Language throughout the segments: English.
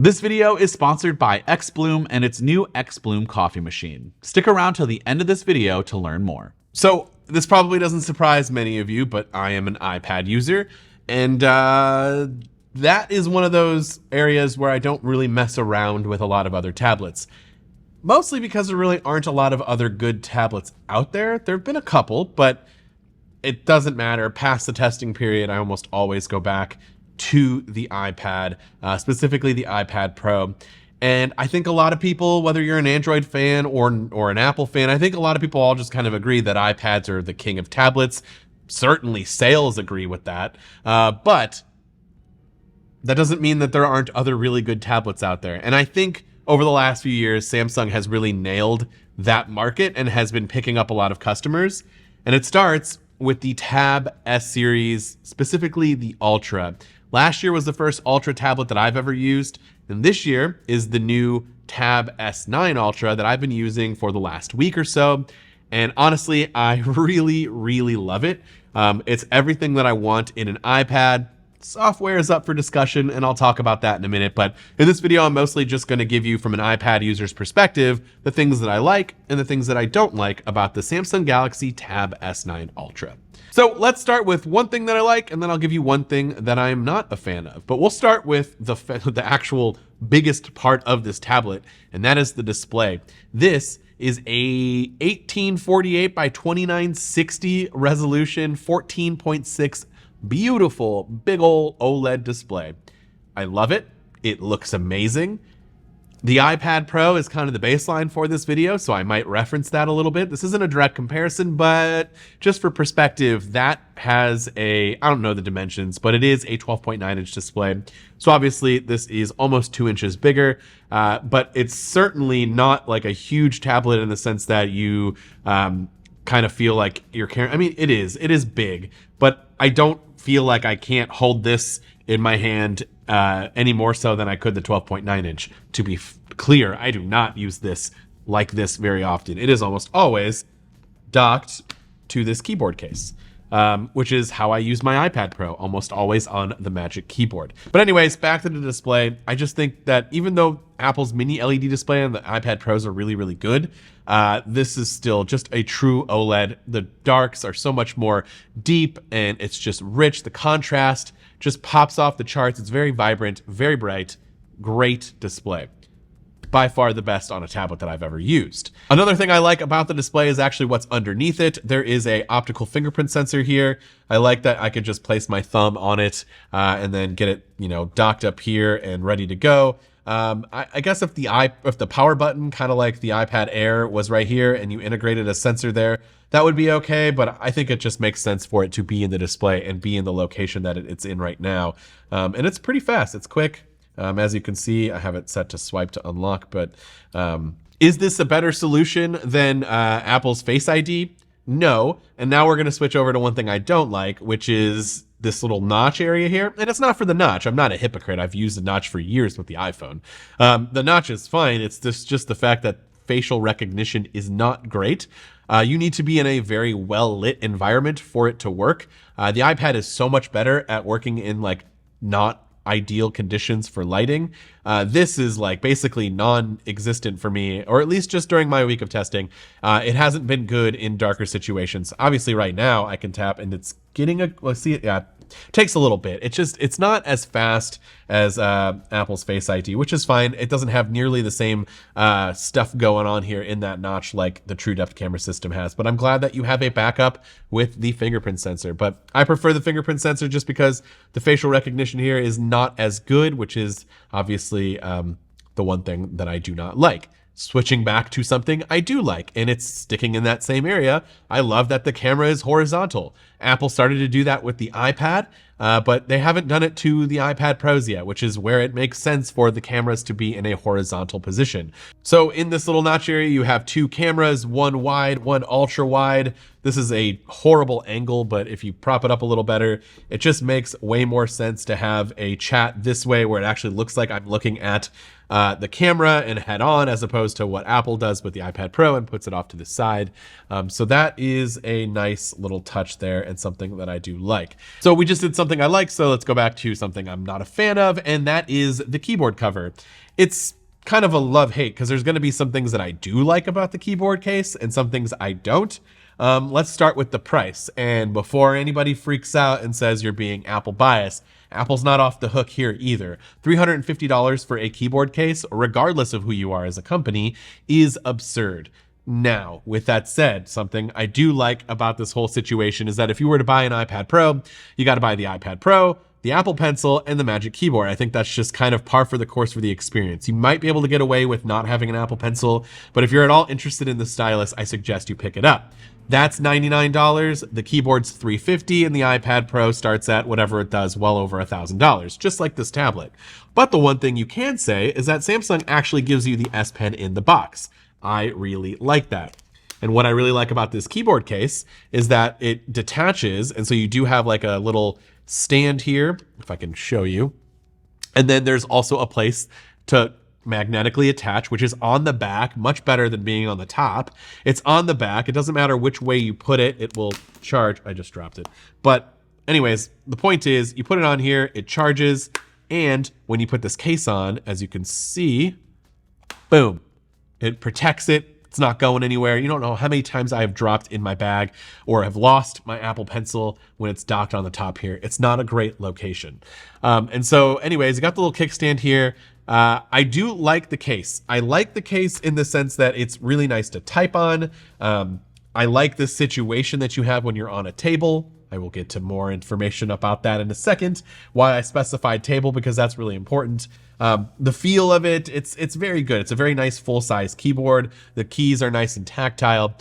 This video is sponsored by XBloom and its new XBloom coffee machine. Stick around till the end of this video to learn more. So this probably doesn't surprise many of you, but I am an iPad user, and that is one of those areas where I don't really mess around with a lot of other tablets. Mostly because there really aren't a lot of other good tablets out there. There have been a couple, but it doesn't matter. Past the testing period, I almost always go back to the iPad, specifically the iPad Pro. And I think a lot of people, whether you're an Android fan or an Apple fan, I think a lot of people all just kind of agree that iPads are the king of tablets. Certainly sales agree with that. But that doesn't mean that there aren't other really good tablets out there. And I think over the last few years, Samsung has really nailed that market and has been picking up a lot of customers. And it starts with the Tab S series, specifically the Ultra. Last year was the first Ultra tablet that I've ever used, and this year is the new Tab S9 Ultra that I've been using for the last week or so. And honestly, I really, really love it. It's everything that I want in an iPad. Software is up for discussion, and I'll talk about that in a minute. But in this video, I'm mostly just going to give you, from an iPad user's perspective, the things that I like and the things that I don't like about the Samsung Galaxy Tab S9 Ultra. So let's start with one thing that I like, and then I'll give you one thing that I'm not a fan of. But we'll start with the actual biggest part of this tablet, and that is the display. This is a 1848 by 2960 resolution, 14.6 beautiful big ol' OLED display. I love it. It looks amazing. The iPad Pro is kind of the baseline for this video, so I might reference that a little bit. This isn't a direct comparison, but just for perspective, that has I don't know the dimensions, but it is a 12.9 inch display. So obviously this is almost 2 inches bigger, but it's certainly not like a huge tablet in the sense that you kind of feel like you're carrying. I mean, it is big, but I don't feel like I can't hold this in my hand any more so than I could the 12.9 inch. To be clear, I do not use this like this very often. It is almost always docked to this keyboard case, which is how I use my iPad Pro, almost always on the Magic Keyboard. But anyways, back to the display. I just think that even though Apple's mini LED display and the iPad Pros are really, really good, this is still just a true OLED. The darks are so much more deep, and it's just rich. The contrast just pops off the charts. It's very vibrant, very bright, great display. By far the best on a tablet that I've ever used. Another thing I like about the display is actually what's underneath it. There is a optical fingerprint sensor here. I like that I could just place my thumb on it and then get it, docked up here and ready to go. I guess if the power button, kind of like the iPad Air, was right here and you integrated a sensor there, that would be okay, but I think it just makes sense for it to be in the display and be in the location that it's in right now. And it's pretty fast. It's quick. As you can see, I have it set to swipe to unlock, but is this a better solution than Apple's Face ID? No. And now we're going to switch over to one thing I don't like, which is this little notch area here. And it's not for the notch. I'm not a hypocrite. I've used the notch for years with the iPhone. The notch is fine. It's just the fact that facial recognition is not great. You need to be in a very well-lit environment for it to work. The iPad is so much better at working in not ideal conditions for lighting. This is basically non-existent for me, or at least just during my week of testing. It hasn't been good in darker situations. Obviously right now I can tap and it's getting takes a little bit. It's not as fast as Apple's Face ID, which is fine. It doesn't have nearly the same stuff going on here in that notch like the True Depth camera system has, but I'm glad that you have a backup with the fingerprint sensor. But I prefer the fingerprint sensor just because the facial recognition here is not as good, which is obviously the one thing that I do not like. Switching back to something I do like, and it's sticking in that same area. I love that the camera is horizontal. Apple started to do that with the iPad, but they haven't done it to the iPad Pros yet, which is where it makes sense for the cameras to be in a horizontal position. So in this little notch area, you have two cameras, one wide, one ultra wide. This is a horrible angle, but if you prop it up a little better, it just makes way more sense to have a chat this way where it actually looks like I'm looking at the camera and head on, as opposed to what Apple does with the iPad Pro and puts it off to the side. So that is a nice little touch there and something that I do like. So we just did something something I like, so let's go back to something I'm not a fan of, and that is the keyboard cover. It's kind of a love-hate because there's going to be some things that I do like about the keyboard case and some things I don't. Let's start with the price. And before anybody freaks out and says you're being Apple biased, Apple's not off the hook here either. $350 for a keyboard case, regardless of who you are as a company, is absurd. Now, with that said, something I do like about this whole situation is that if you were to buy an iPad Pro, you got to buy the iPad Pro, the Apple Pencil, and the Magic Keyboard. I think that's just kind of par for the course for the experience. You might be able to get away with not having an Apple Pencil, but if you're at all interested in the stylus, I suggest you pick it up. That's $99. The keyboard's $350, and the iPad Pro starts at whatever it does, well over $1,000, just like this tablet. But the one thing you can say is that Samsung actually gives you the S Pen in the box. I really like that. And what I really like about this keyboard case is that it detaches, and so you do have like a little stand here, if I can show you. And then there's also a place to magnetically attach, which is on the back, much better than being on the top. It's on the back. It doesn't matter which way you put it, it will charge. I just dropped it. But anyways, the point is you put it on here, it charges, and when you put this case on, as you can see, boom, it protects it. It's not going anywhere. You don't know how many times I have dropped in my bag or have lost my Apple Pencil when it's docked on the top here. It's not a great location. And so anyways, you got the little kickstand here. I do like the case. I like the case in the sense that it's really nice to type on. I like the situation that you have when you're on a table. I will get to more information about that in a second. Why I specified table, because that's really important. The feel of it, it's very good. It's a very nice full-size keyboard. The keys are nice and tactile.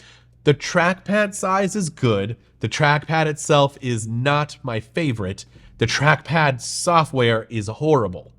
The trackpad size is good. The trackpad itself is not my favorite. The trackpad software is horrible.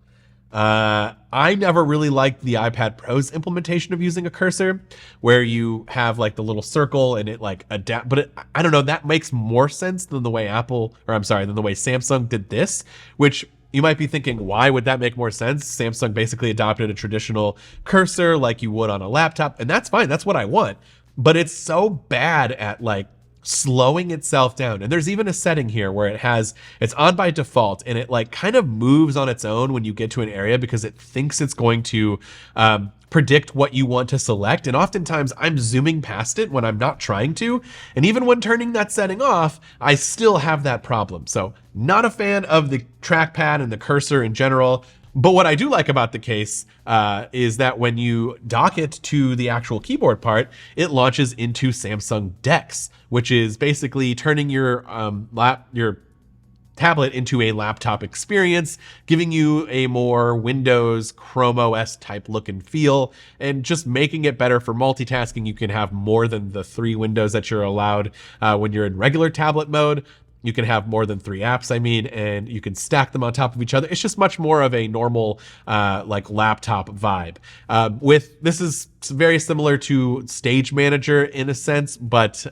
I never really liked the iPad Pro's implementation of using a cursor where you have like the little circle and it like adapt, but I don't know, that makes more sense than the way than the way Samsung did this, which you might be thinking, why would that make more sense? Samsung basically adopted a traditional cursor like you would on a laptop, and that's fine. That's what I want, but it's so bad at like slowing itself down. And there's even a setting here where it's on by default and it like kind of moves on its own when you get to an area because it thinks it's going to predict what you want to select. And oftentimes I'm zooming past it when I'm not trying to. And even when turning that setting off, I still have that problem. So not a fan of the trackpad and the cursor in general. But what I do like about the case is that when you dock it to the actual keyboard part, it launches into Samsung DeX, which is basically turning your tablet into a laptop experience, giving you a more Windows, Chrome OS type look and feel, and just making it better for multitasking. You can have more than the 3 windows that you're allowed when you're in regular tablet mode. You can have more than 3 apps, and you can stack them on top of each other. It's just much more of a normal like laptop vibe. This is very similar to Stage Manager in a sense, but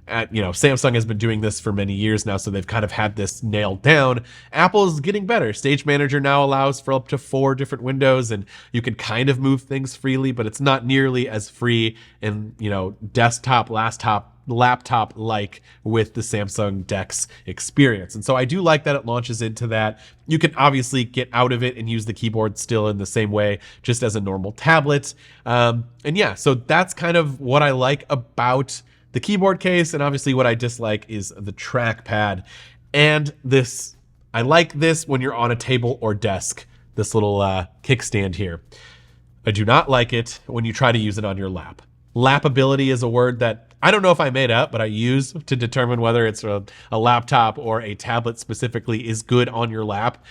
Samsung has been doing this for many years now, so they've kind of had this nailed down. Apple's getting better. Stage Manager now allows for up to 4 different windows, and you can kind of move things freely, but it's not nearly as free in desktop, laptop like with the Samsung DeX experience. And so I do like that it launches into that. You can obviously get out of it and use the keyboard still in the same way, just as a normal tablet. So that's kind of what I like about the keyboard case. And obviously what I dislike is the trackpad. And I like this when you're on a table or desk, this little kickstand here. I do not like it when you try to use it on your lap. Lapability is a word that I don't know if I made up, but I use to determine whether it's a laptop or a tablet specifically is good on your lap.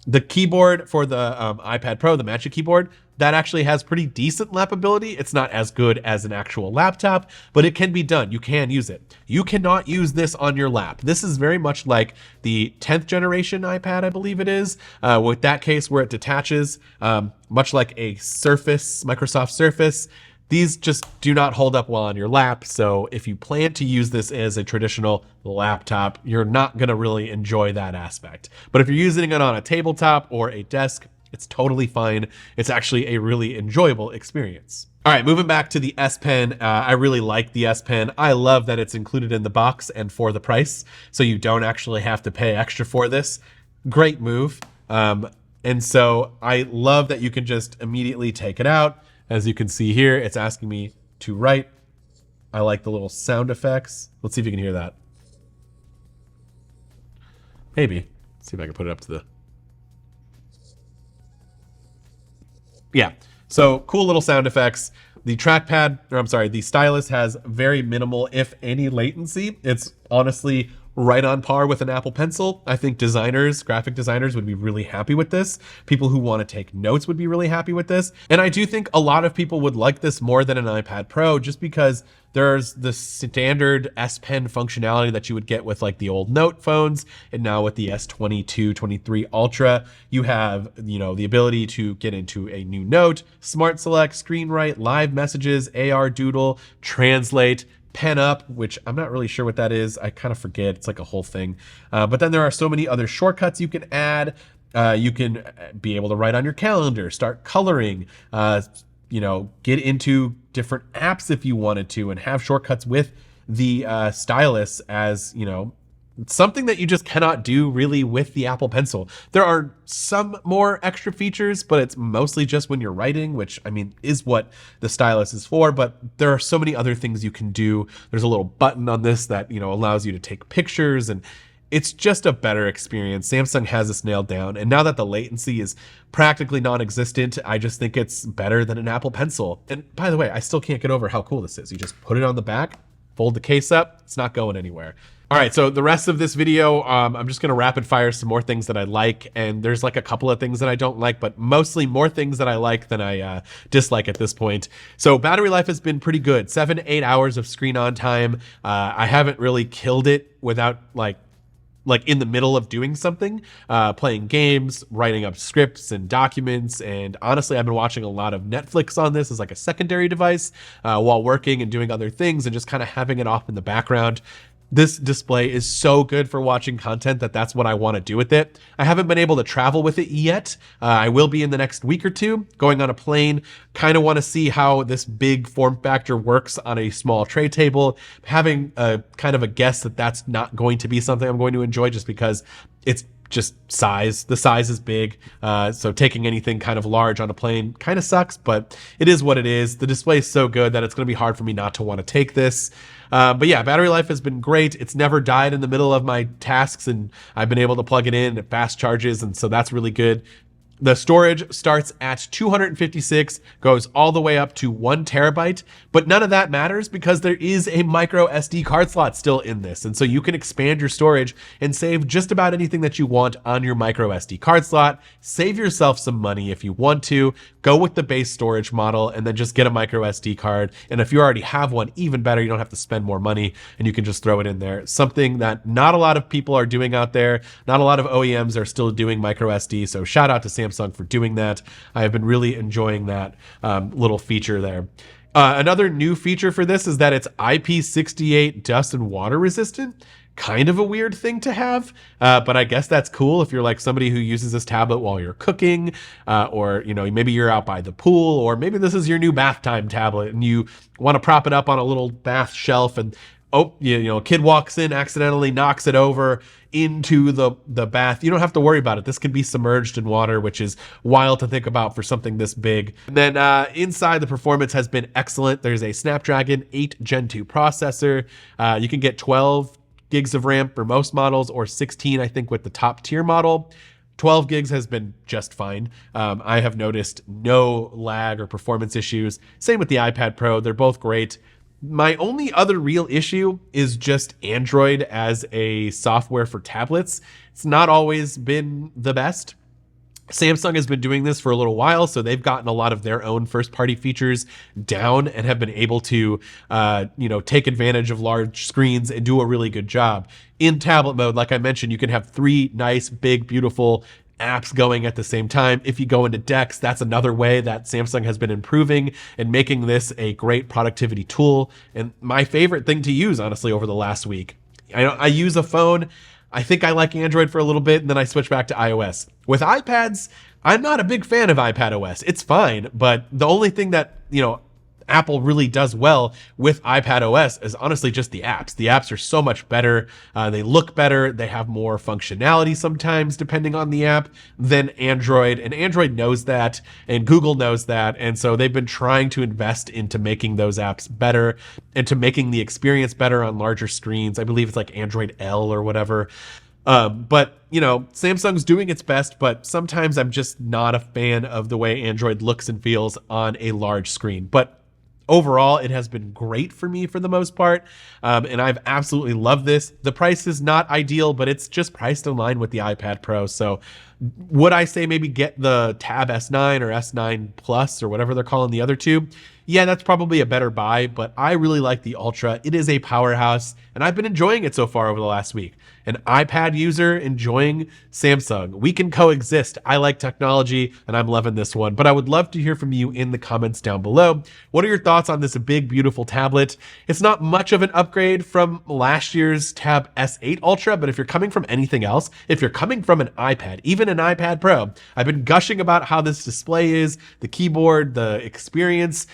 The keyboard for the iPad Pro, the Magic Keyboard, that actually has pretty decent lapability. It's not as good as an actual laptop, but it can be done. You can use it. You cannot use this on your lap. This is very much like the 10th generation iPad, I believe it is, with that case where it detaches, much like a Surface, Microsoft Surface. These just do not hold up well on your lap, so if you plan to use this as a traditional laptop, you're not going to really enjoy that aspect. But if you're using it on a tabletop or a desk, It's totally fine. It's actually a really enjoyable experience. All right, moving back to the S Pen. I really like the S Pen. I love that it's included in the box and for the price, so you don't actually have to pay extra for this. Great move. And so I love that you can just immediately take it out. As you can see here, it's asking me to write. I like the little sound effects. Let's see if you can hear that. Maybe. Let's see if I can put it up to the... Yeah. So cool little sound effects. The trackpad, or I'm sorry, the stylus has very minimal, if any, latency. It's honestly right on par with an Apple Pencil. I think designers, graphic designers would be really happy with this. People who want to take notes would be really happy with this. And I do think a lot of people would like this more than an iPad Pro, just because there's the standard S Pen functionality that you would get with like the old Note phones. And now with the S22, 23 Ultra, you have, you know, the ability to get into a new note, Smart Select, Screen Write, Live Messages, AR Doodle, Translate, Pen Up, which I'm not really sure what that is. I kind of forget. It's like a whole thing. But then there are so many other shortcuts you can add. You can be able to write on your calendar, start coloring, you know, get into different apps if you wanted to, and have shortcuts with the stylus, as, you know, something that you just cannot do really with the Apple Pencil. There are some more extra features, but it's mostly just when you're writing, which, I mean, is what the stylus is for. But there are so many other things you can do. There's a little button on this that, you know, allows you to take pictures, and it's just a better experience. Samsung has this nailed down. And now that the latency is practically non-existent, I just think it's better than an Apple Pencil. And by the way, I still can't get over how cool this is. You just put it on the back, fold the case up, it's not going anywhere. All right, so the rest of this video, I'm just gonna rapid fire some more things that I like, and there's like a couple of things that I don't like, but mostly more things that I like than I dislike at this point. So battery life has been pretty good, 7 to 8 hours of screen on time. I haven't really killed it without like in the middle of doing something, playing games, writing up scripts and documents. And honestly, I've been watching a lot of Netflix on this as like a secondary device while working and doing other things, and just kind of having it off in the background. This display is so good for watching content that's what I want to do with it. I haven't been able to travel with it yet. I will be in the next week or two, going on a plane. Kind of want to see how this big form factor works on a small tray table. Having a kind of a guess that that's not going to be something I'm going to enjoy, just because it's just size. The size is big. So taking anything kind of large on a plane kind of sucks, but it is what it is. The display is so good that it's going to be hard for me not to want to take this. But yeah, battery life has been great. It's never died in the middle of my tasks, and I've been able to plug it in at fast charges, and so that's really good. The storage starts at 256, goes all the way up to 1 terabyte, but none of that matters because there is a micro SD card slot still in this. And so you can expand your storage and save just about anything that you want on your micro SD card slot. Save yourself some money if you want to. Go with the base storage model and then just get a micro SD card. And if you already have one, even better, you don't have to spend more money and you can just throw it in there. Something that not a lot of people are doing out there. Not a lot of OEMs are still doing micro SD. So shout out to Samsung for doing that. I have been really enjoying that little feature there. Another new feature for this is that it's IP68 dust and water resistant. Kind of a weird thing to have, but I guess that's cool if you're like somebody who uses this tablet while you're cooking, or, you know, maybe you're out by the pool, or maybe this is your new bath time tablet and you want to prop it up on a little bath shelf, and you know, a kid walks in, accidentally knocks it over into the bath. You don't have to worry about it. This can be submerged in water, which is wild to think about for something this big. And then inside, the performance has been excellent. There's a Snapdragon 8 Gen 2 processor. You can get 12 gigs of RAM for most models, or 16, I think, with the top tier model. 12 gigs has been just fine. I have noticed no lag or performance issues. Same with the iPad Pro. They're both great. My only other real issue is just Android as a software for tablets. It's not always been the best. Samsung has been doing this for a little while, so they've gotten a lot of their own first-party features down and have been able to, you know, take advantage of large screens and do a really good job. In tablet mode, like I mentioned, you can have 3 nice, big, beautiful apps going at the same time. If you go into Dex, that's another way that Samsung has been improving and making this a great productivity tool. And my favorite thing to use, honestly, over the last week. I use a phone. I think I like Android for a little bit, and then I switch back to iOS. With iPads, I'm not a big fan of iPad OS. It's fine, but the only thing that, Apple really does well with iPad OS is honestly just the apps. The apps are so much better. They look better. They have more functionality sometimes, depending on the app, than Android. And Android knows that, and Google knows that. And so they've been trying to invest into making those apps better and to making the experience better on larger screens. I believe it's like Android L or whatever. But Samsung's doing its best, but sometimes I'm just not a fan of the way Android looks and feels on a large screen. But overall, it has been great for me for the most part, and I've absolutely loved this. The price is not ideal, but it's just priced in line with the iPad Pro. So would I say maybe get the Tab S9 or S9 Plus or whatever they're calling the other two? Yeah, that's probably a better buy, but I really like the Ultra. It is a powerhouse, and I've been enjoying it so far over the last week. An iPad user enjoying Samsung. We can coexist. I like technology, and I'm loving this one. But I would love to hear from you in the comments down below. What are your thoughts on this big, beautiful tablet? It's not much of an upgrade from last year's Tab S8 Ultra, but if you're coming from anything else, if you're coming from an iPad, even an iPad Pro, I've been gushing about how this display is, the keyboard, the experience.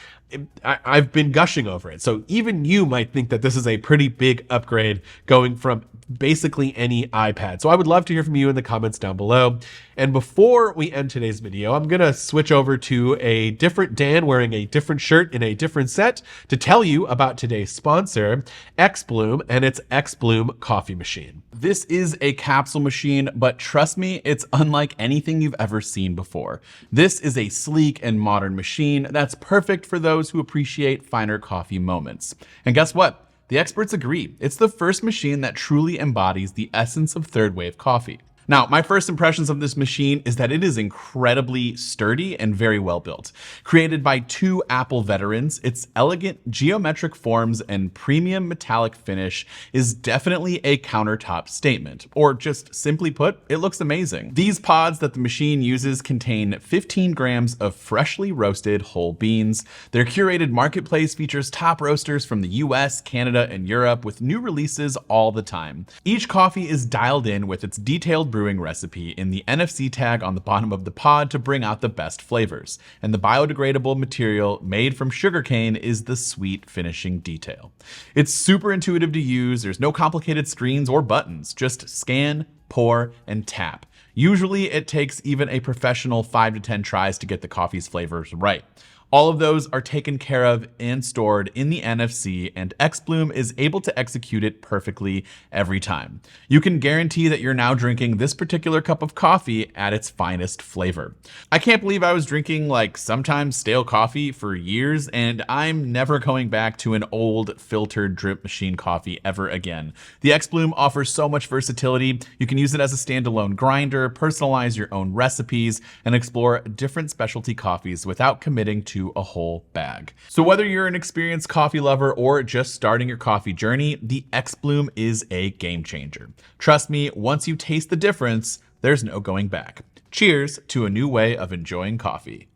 I've been gushing over it. So even you might think that this is a pretty big upgrade going from basically any iPad. So I would love to hear from you in the comments down below. And before we end today's video, I'm going to switch over to a different Dan wearing a different shirt in a different set to tell you about today's sponsor, XBloom, and its XBloom coffee machine. This is a capsule machine, but trust me, it's unlike anything you've ever seen before. This is a sleek and modern machine that's perfect for those who appreciate finer coffee moments. And guess what? The experts agree. It's the first machine that truly embodies the essence of third wave coffee. Now, my first impressions of this machine is that it is incredibly sturdy and very well built. Created by two Apple veterans, its elegant geometric forms and premium metallic finish is definitely a countertop statement, or just simply put, it looks amazing. These pods that the machine uses contain 15 grams of freshly roasted whole beans. Their curated marketplace features top roasters from the US, Canada, and Europe with new releases all the time. Each coffee is dialed in with its detailed brewing recipe in the NFC tag on the bottom of the pod to bring out the best flavors. And the biodegradable material made from sugarcane is the sweet finishing detail. It's super intuitive to use. There's no complicated screens or buttons, just scan, pour, and tap. Usually it takes even a professional 5 to 10 tries to get the coffee's flavors right. All of those are taken care of and stored in the NFC, and XBloom is able to execute it perfectly every time. You can guarantee that you're now drinking this particular cup of coffee at its finest flavor. I can't believe I was drinking like sometimes stale coffee for years, and I'm never going back to an old filtered drip machine coffee ever again. The XBloom offers so much versatility. You can use it as a standalone grinder, personalize your own recipes, and explore different specialty coffees without committing to a whole bag. So whether you're an experienced coffee lover or just starting your coffee journey, the XBloom is a game changer. Trust me, once you taste the difference, there's no going back. Cheers to a new way of enjoying coffee.